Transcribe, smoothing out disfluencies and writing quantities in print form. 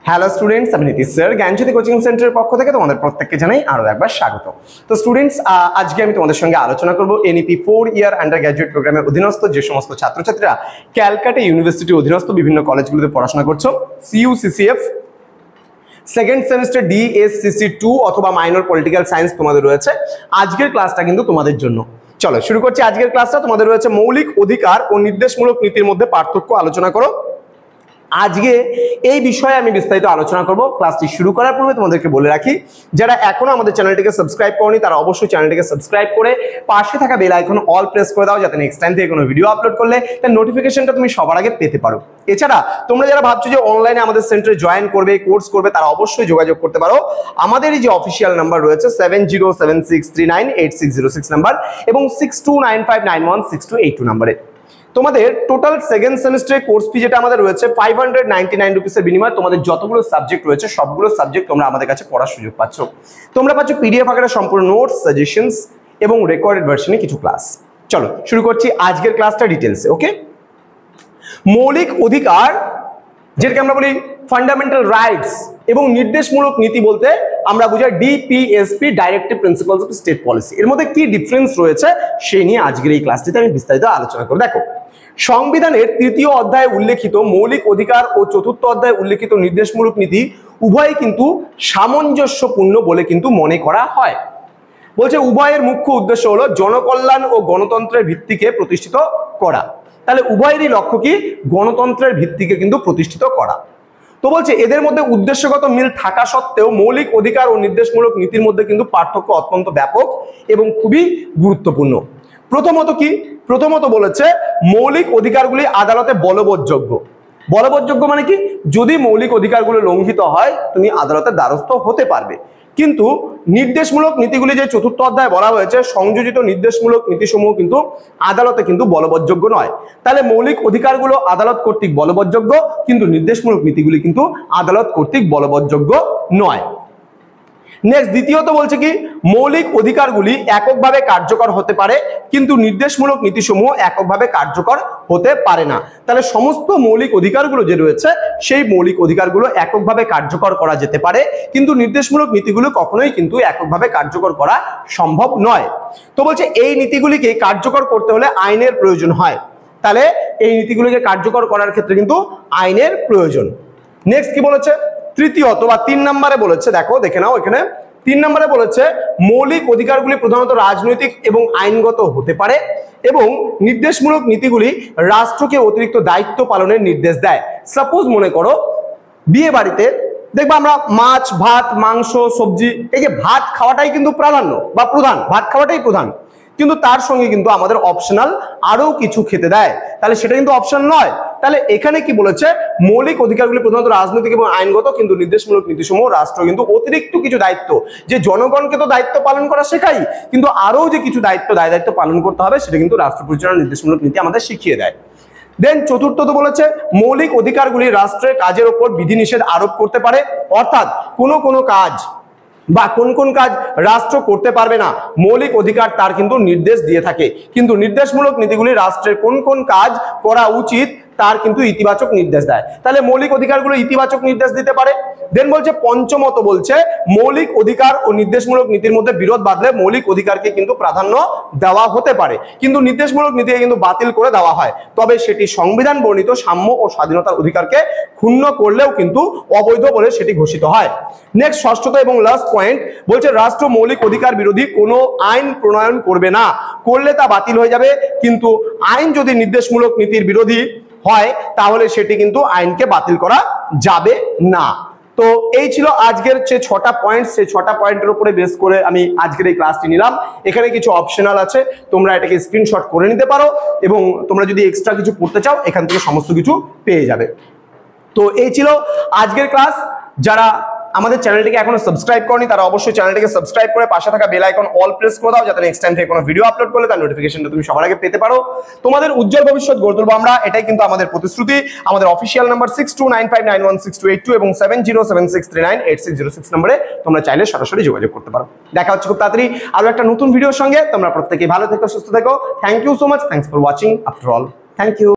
Hello students, আমি Nitish sir জ্ঞানজ্যোতি coaching সেন্টারের পক্ষ থেকে তোমাদের প্রত্যেককে জানাই আরো একবার স্বাগত। তো স্টুডেন্টস, আজকে আমি তোমাদের সঙ্গে আলোচনা করব এনইপি 4 ইয়ার আন্ডার গ্র্যাজুয়েট প্রোগ্রামের অধীনস্থ যে সমস্ত ছাত্রছাত্রীরা ক্যালকাটা ইউনিভার্সিটির অধীনস্থ বিভিন্ন কলেজগুলোতে পড়াশোনা করছো, CU/CCF সেকেন্ড সেমিস্টার DSCC 2 অথবা মাইনর পলিটিক্যাল সায়েন্স তোমাদের রয়েছে। আজকের ক্লাসটা কিন্তু তোমাদের জন্য। চলো শুরু করছি আজকের ক্লাসটা। তোমাদের রয়েছে মৌলিক অধিকার ও নির্দেশমূলক নীতির মধ্যে পার্থক্য আলোচনা করো। আজকে এই বিষয়ে আমি বিস্তারিত আলোচনা করব। ক্লাসটি শুরু করার পূর্বে তোমাদেরকে বলে রাখি, যারা এখনো আমাদের চ্যানেলটিকে সাবস্ক্রাইব করনি তারা অবশ্যই চ্যানেলটিকে সাবস্ক্রাইব করে পাশে থাকা বেল আইকন অল প্রেস করে দাও, যাতে নেক্সট টাইম থেকে কোনো ভিডিও আপলোড করলে তার নোটিফিকেশনটা তুমি সবার আগে পেতে পারো। এছাড়া তোমরা যারা ভাবছো যে অনলাইনে আমাদের সেন্টারে জয়েন করবে, কোর্স করবে, তারা অবশ্যই যোগাযোগ করতে পারো। আমাদের এই যে অফিসিয়াল নাম্বার রয়েছে 7076398606 নাম্বার এবং 6295916282 নাম্বারে তোমাদের টোটাল সেকেন্ড সেমিস্টারের কোর্স ফি যেটা আমাদের রয়েছে 599 রুপিসের বিনিময়ে তোমাদের যতগুলো সাবজেক্ট রয়েছে সবগুলো সাবজেক্ট তোমরা আমাদের কাছে পড়ার সুযোগ পাচ্ছ। তোমরা পাচ্ছ পিডিএফ আকারে সম্পূর্ণ নোটস, সাজেশনস এবং রেকর্ডেড ভার্সনে কিছু ক্লাস। চলো শুরু করছি আজকের ক্লাসটা ডিটেলসে। ওকে, মৌলিক অধিকার যেটাকে আমরা বলি ফান্ডামেন্টাল রাইটস এবং নির্দেশমূলক নীতি বলতে আমরা বুঝাই DPSP directive principles of state policy. এর মধ্যে কি ডিফারেন্স রয়েছে সেই নিয়ে আজকের এই ক্লাসটিতে আমি বিস্তারিত আলোচনা করব। দেখো, সংবিধানের 3য় অধ্যায়ে উল্লেখিত মৌলিক অধিকার ও 4র্থ অধ্যায়ে উল্লেখিত নির্দেশমূলক নীতি উভয়ই কিন্তু সামঞ্জস্যপূর্ণ বলে কিন্তু মনে করা হয়। বলছে উভয়ের মুখ্য উদ্দেশ্য হলো জনকল্যাণ ও গণতন্ত্রের ভিত্তিকে প্রতিষ্ঠিত করা। তাহলে উভয়েরই লক্ষ্য কি? গণতন্ত্রের ভিত্তিকে কিন্তু প্রতিষ্ঠিত করা। তো বলছে এদের মধ্যে উদ্দেশ্যগত মিল থাকা সত্ত্বেও মৌলিক অধিকার ও নির্দেশমূলক নীতির মধ্যে কিন্তু পার্থক্য অত্যন্ত ব্যাপক এবং খুবই গুরুত্বপূর্ণ। প্রথমত কি? প্রথমত বলেছে মৌলিক অধিকারগুলি আদালতে বলবৎযোগ্য। বলবৎযোগ্য মানে কি? যদি মৌলিক অধিকারগুলো লঙ্ঘিত হয় তুমি আদালতের দ্বারস্থ হতে পারবে। কিন্তু নির্দেশমূলক নীতিগুলি যে 4র্থ অধ্যায়ে বলা হয়েছে সংযোজিত নির্দেশমূলক নীতিসমূহ কিন্তু আদালতে কিন্তু বলবৎযোগ্য নয়। তাহলে মৌলিক অধিকারগুলো আদালত কর্তৃক বলবৎযোগ্য, কিন্তু নির্দেশমূলক নীতিগুলি কিন্তু আদালত কর্তৃক বলবৎযোগ্য নয়। নেক্সট, দ্বিতীয়ত বলছে কি মৌলিক অধিকারগুলি এককভাবে কার্যকর হতে পারে, কিন্তু নির্দেশমূলক নীতিসমূহ এককভাবে কার্যকর হতে পারে না। তাহলে সমস্ত মৌলিক অধিকারগুলো যে রয়েছে সেই মৌলিক অধিকারগুলো এককভাবে কার্যকর করা যেতে পারে, কিন্তু নির্দেশমূলক নীতিগুলো কখনোই কিন্তু এককভাবে কার্যকর করা সম্ভব নয়। তো বলছে এই নীতিগুলিকে কার্যকর করতে হলে আইনের প্রয়োজন হয়। তাহলে এই নীতিগুলিকে কার্যকর করার ক্ষেত্রে কিন্তু আইনের প্রয়োজন। নেক্সট কি বলেছে? তৃতীয়ত বা 3 নম্বরে বলেছে, দেখো দেখে নাও, এখানে 3 নম্বরে বলেছে মৌলিক অধিকারগুলি প্রধানত রাজনৈতিক এবং আইনগত হতে পারে এবং নির্দেশমূলক নীতিগুলি রাষ্ট্রকে অতিরিক্ত দায়িত্ব পালনের নির্দেশ দেয়। সাপোজ মনে করো বিয়ে বাড়িতে দেখবা আমরা মাছ, ভাত, মাংস, সবজি, এই যে ভাত খাওয়াটাই কিন্তু প্রাধান্য বা প্রধান, ভাত খাওয়াটাই প্রধান, কিন্তু তার সঙ্গে কিন্তু আমাদের অপশনাল আরো কিছু খেতে দেয়। তাহলে সেটা কিন্তু অপশন নয়। তাহলে এখানে কি বলেছে? মৌলিক অধিকারগুলি প্রধানত রাজনৈতিক এবং আইনগত, কিন্তু নির্দেশমূলক নীতিসমূহ রাষ্ট্র কিন্তু অতিরিক্ত কিছু দায়িত্ব, যে জনগণকে তো দায়িত্ব পালন করা শেখাই, কিন্তু আরো যে কিছু দায়িত্ব পালন করতে হবে সেটা কিন্তু রাষ্ট্র পরিচালনা নির্দেশমূলক নীতি আমাদের শিখিয়ে দেয়। দেন চতুর্থত বলেছে মৌলিক অধিকারগুলি রাষ্ট্রের কাজের উপর বিধিনিষেধ আরোপ করতে পারে, অর্থাৎ কোনো কাজ বা কোন কাজ রাষ্ট্র করতে পারবে না মৌলিক অধিকার তার কিন্তু নির্দেশ দিয়ে থাকে, কিন্তু নির্দেশমূলক নীতিগুলি রাষ্ট্রের কোন কাজ করা উচিত তার কিন্তু ইতিবাচক নির্দেশ দেয়। তাহলে মৌলিক অধিকারগুলো ইতিবাচক নির্দেশ দিতে পারে। দেন বলছে পঞ্চমত বলছে মৌলিক অধিকার ও নির্দেশমূলক নীতির মধ্যে বিরোধ বাঁধলে মৌলিক অধিকারকে কিন্তু প্রাধান্য দেওয়া হতে পারে, কিন্তু নির্দেশমূলক নীতিকে কিন্তু বাতিল করে দেওয়া হয়, তবে সেটি সংবিধান বর্ণিত সাম্য ও স্বাধীনতার অধিকারকে ক্ষুণ্ণ করলেও কিন্তু অবৈধ বলে সেটি ঘোষিত হয়। নেক্সট, ষষ্ঠত এবং লাস্ট পয়েন্ট বলছে রাষ্ট্র মৌলিক অধিকার বিরোধী কোনো আইন প্রণয়ন করবে না, করলে তা বাতিল হয়ে যাবে, কিন্তু আইন যদি নির্দেশমূলক নীতির বিরোধী হয় তাহলে সেটি কিন্তু আইনকে বাতিল করা যাবে না। তো এই ছিল আজকের যে 6টা পয়েন্ট, সেই 6টা পয়েন্টের উপরে বেস করে আমি আজকের এই ক্লাসটি নিলাম। এখানে কিছু অপশনাল আছে, তোমরা এটাকে স্ক্রিনশট করে নিতে পারো এবং তোমরা যদি এক্সট্রা কিছু পড়তে চাও এখান থেকে সমস্ত কিছু পেয়ে যাবে। তো এই ছিল আজকের ক্লাস। যারা আমাদের চ্যানেলটিকে এখনো সাবস্ক্রাইব করনি তারা অবশ্যই চ্যানেলটিকে সাবস্ক্রাইব করে পাশে থাকা বেল আইকন অল প্রেস করে দাও, যাতে নেক্সট টাইম থেকে কোনো ভিডিও আপলোড করলে তার নোটিফিকেশনটা তুমি সবার আগে পেতে পারো। তোমাদের উজ্জ্বল ভবিষ্যৎ গড়ে তুলবো আমরা, এটাই কিন্তু আমাদের প্রতিশ্রুতি। আমাদের অফিসিয়াল নাম্বার 6295916282 এবং 7076398606 নম্বরে তোমরা চাইলে সরাসরি যোগাযোগ করতে পারো। দেখা হচ্ছে খুব তাড়াতাড়ি আরো একটা নতুন ভিডিওর সঙ্গে। তোমরা প্রত্যেকেই ভালো থেকো, সুস্থ থেকো। Thank you so much. Thanks for watching after all. Thank you.